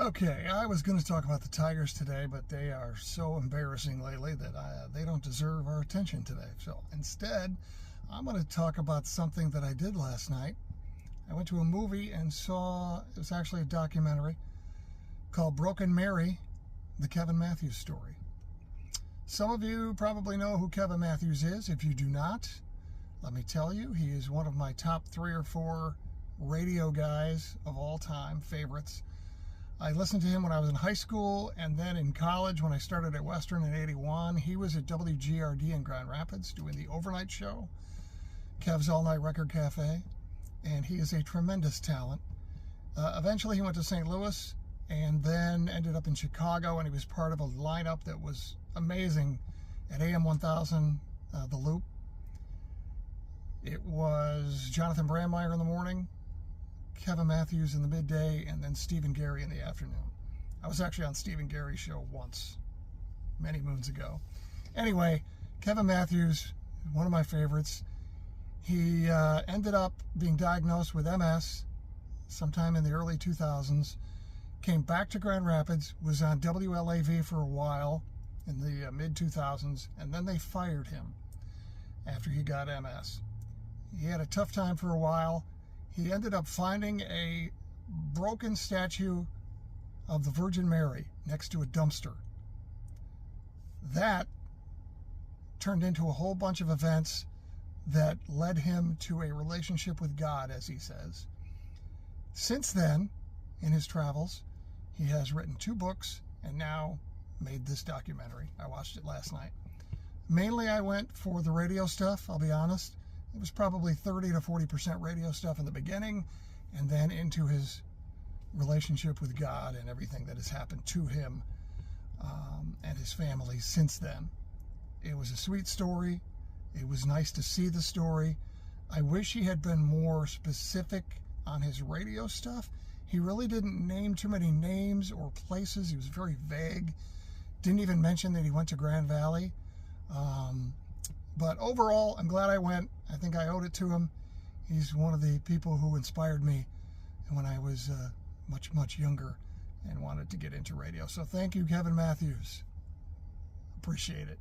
Okay, I was going to talk about the Tigers today, but they are so embarrassing lately that they don't deserve our attention today. So instead, I'm going to talk about something that I did last night. I went to a movie and saw, it was actually a documentary called Broken Mary, the Kevin Matthews story. Some of you probably know who Kevin Matthews is. If you do not, let me tell you, he is one of my top 3 or 4 radio guys of all time, favorites. I listened to him when I was in high school, and then in college when I started at Western in '81. He was at WGRD in Grand Rapids doing the overnight show, Kev's All Night Record Cafe, and he is a tremendous talent. Eventually he went to St. Louis and then ended up in Chicago, and he was part of a lineup that was amazing at AM 1000, The Loop. It was Jonathan Brandmeier in the morning, Kevin Matthews in the midday, and then Stephen Gary in the afternoon. I was actually on Stephen Gary's show once, many moons ago. Anyway, Kevin Matthews, one of my favorites. He ended up being diagnosed with MS sometime in the early 2000s, came back to Grand Rapids, was on WLAV for a while in the mid-2000s, and then they fired him after he got MS. He had a tough time for a while. He ended up finding a broken statue of the Virgin Mary next to a dumpster. That turned into a whole bunch of events that led him to a relationship with God, as he says. Since then, in his travels, he has written 2 books and now made this documentary. I watched it last night. Mainly I went for the radio stuff, I'll be honest. It was probably 30 to 40% radio stuff in the beginning, and then into his relationship with God and everything that has happened to him and his family since then. It was a sweet story. It was nice to see the story. I wish he had been more specific on his radio stuff. He really didn't name too many names or places. He was very vague. Didn't even mention that he went to Grand Valley. But overall, I'm glad I went. I think I owed it to him. He's one of the people who inspired me when I was much younger and wanted to get into radio. So thank you, Kevin Matthews. Appreciate it.